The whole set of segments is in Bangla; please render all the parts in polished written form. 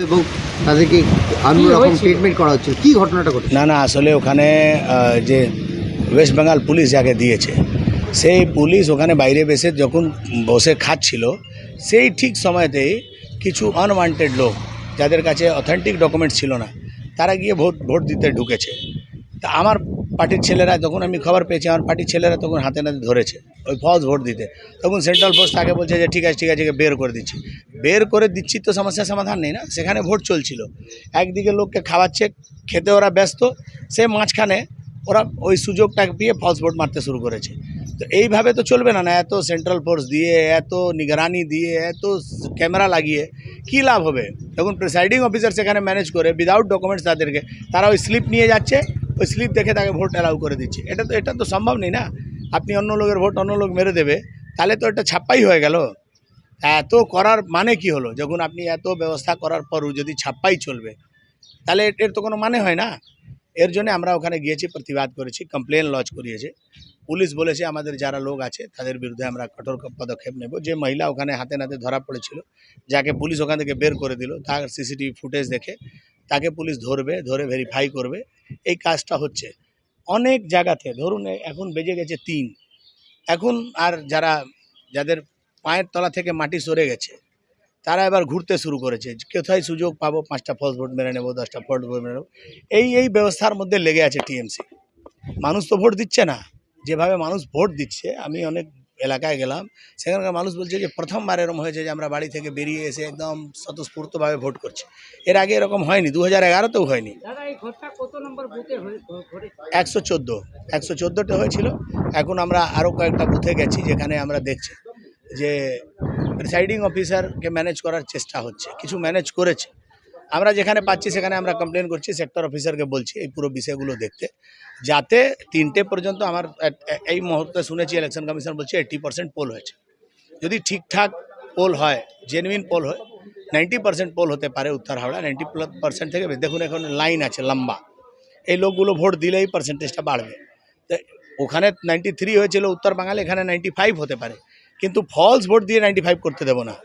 এবং তাদেরকে অন্যরকম ট্রিটমেন্ট করা হচ্ছিল, কি ঘটনাটা ঘটেছে? না আসলে ওখানে যে ওয়েস্ট বেঙ্গল পুলিশ যাকে দিয়েছে সেই পুলিশ ওখানে বাইরে যখন বসে খাচ্ছিল সেই ঠিক সময়তেই কিছু আনওয়ান্টেড লোক যাদের কাছে অথেন্টিক ডকুমেন্ট ছিল না তারা গিয়ে ভোট দিতে ঢুকেছে। তা আমার পার্টির ছেলেরা, যখন আমি খবর পেয়েছি, আমার পার্টির ছেলেরা তখন হাতে নাতে ধরেছে ওই ফলস ভোট দিতে। তখন সেন্ট্রাল ফোর্স তাকে বলছে যে ঠিক আছে বের করে দিচ্ছি তো সমস্যার সমাধান নেই না। সেখানে ভোট চলছিল, একদিকে লোককে খাওয়াচ্ছে, খেতে ওরা ব্যস্ত, সে মাঝখানে ওরা ওই সুযোগটা পেয়ে ফলস ভোট মারতে শুরু করেছে। তো এইভাবে তো চলবে না। এত সেন্ট্রাল ফোর্স দিয়ে, এত নিগরানি দিয়ে, এত ক্যামেরা লাগিয়ে কী লাভ হবে? তখন প্রিসাইডিং অফিসার সেখানে ম্যানেজ করে উইদাউট ডকুমেন্টস তাদেরকে, তারা ওই স্লিপ নিয়ে যাচ্ছে, ওই স্লিপ দেখে তাকে ভোট অ্যালাউ করে দিচ্ছে। এটা তো সম্ভব নেই না। আপনি অন্য লোকের ভোট অন্য লোক মেরে দেবে, তাহলে তো এটা ছাপ্পাই হয়ে গেল। এত করার মানে কি হলো? যখন আপনি এত ব্যবস্থা করার পরও যদি ছাপ্পাই চলবে, তাহলে এর তো কোনো মানে হয় না। এর জন্য আমরা ওখানে গিয়েছি, প্রতিবাদ করেছি, কমপ্লেন লজ করিয়েছে। পুলিশ বলেছে আমাদের যারা লোক আছে তাদের বিরুদ্ধে আমরা কঠোর পদক্ষেপ নেব। যে মহিলা ওখানে হাতে নাতে ধরা পড়েছিল, যাকে পুলিশ ওখান থেকে বের করে দিল, তার সিসিটিভি ফুটেজ দেখে তাকে পুলিশ ধরে ভেরিফাই করবে। এই কাজটা হচ্ছে অনেক জায়গাতে। ধরুন এখন বেজে গেছে 3, এখন আর যাদের পায়ের তলা থেকে মাটি সরে গেছে তারা এবার ঘুরতে শুরু করেছে, কোথায় সুযোগ পাবো, 5টা ফলস ভোট মেরে নেবো, 10টা ফলস ভোট মেরে নেবো। এই ব্যবস্থার মধ্যে লেগে আছে টিএমসি। মানুষ তো ভোট দিচ্ছে না। যেভাবে মানুষ ভোট দিচ্ছে, আমি অনেক এলাকায় গেলাম, সেখানকার মানুষ বলছে যে প্রথমবার এরকম হয়েছে যে আমরা বাড়ি থেকে বেরিয়ে এসে একদম স্বতঃস্ফূর্তভাবে ভোট করছি। এর আগে এরকম হয়নি, 2011তেও হয়নি। 114টা হয়েছিল। এখন আমরা আরও কয়েকটা বুথে গেছি যেখানে আমরা দেখছি যে প্রিসাইডিং অফিসারকে ম্যানেজ করার চেষ্টা হচ্ছে, কিছু ম্যানেজ করেছে। আমরা যেখানে পাচ্ছি সেখানে আমরা কমপ্লেন করছি, সেক্টর অফিসারকে বলছি এই পুরো বিষয়গুলো দেখতে, যাতে 3টে পর্যন্ত আমার এই মুহূর্তে শুনেছি ইলেকশন কমিশন বলছে 80% পোল হয়েছে। যদি ঠিকঠাক পোল হয়, জেনুইন পোল হয়, 90% পোল হতে পারে উত্তর হাওড়া। 90% থেকে দেখুন এখন লাইন আছে লম্বা, এই লোকগুলো ভোট দিলেই পার্সেন্টেজটা বাড়বে। তো ওখানে 93 হয়েছিল উত্তর বাঙালি, এখানে 95 হতে পারে। কিন্তু ফলস ভোট দিয়ে 95 করতে দেবো না।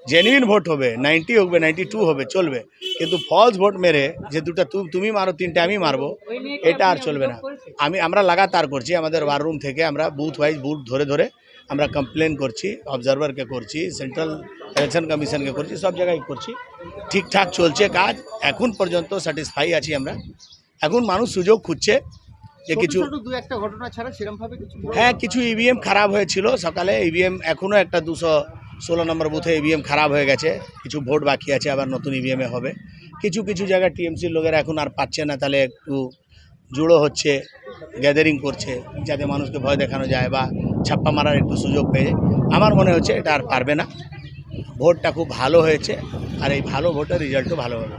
জেনুইন ভোট হবে, 90 হবে, 92 হবে, চলবে। কিন্তু ফলস ভোট মেরে যে দুটো তুমি মারো, 3টে আমি মারবো, এটা আর চলবে না। আমরা লাগাতার করছি, আমাদের ওয়ার রুম থেকে আমরা বুথ ওয়াইজ বুথ ধরে আমরা কমপ্লেন করছি, অবজারভারকে করছি, সেন্ট্রাল ইলেকশন কমিশনকে করছি, সব জায়গায় করছি। ঠিকঠাক চলছে কাজ, এখন পর্যন্ত স্যাটিসফাই আছি আমরা। এখন মানুষ সুযোগ খুঁজছে যে কিছু একটা ঘটনা ছাড়া সেরকমভাবে কিছু, হ্যাঁ, কিছু ইভিএম খারাপ হয়েছিল সকালে। ইভিএম এখনও একটা 216 নম্বর বুথে ইভিএম খারাপ হয়ে গেছে, কিছু ভোট বাকি আছে, আবার নতুন ইভিএমে হবে। কিছু জায়গায় টিএমসির লোকেরা এখন আর পাচ্ছে না, তাহলে একটু জুড়ো হচ্ছে, গ্যাদারিং করছে, যাতে মানুষকে ভয় দেখানো যায় বা ছাপ্পা মারার একটু সুযোগ পেয়ে। আমার মনে হচ্ছে এটা আর পারবে না। ভোটটা খুব ভালো হয়েছে, আর এই ভালো ভোটের রেজাল্টও ভালো হবে।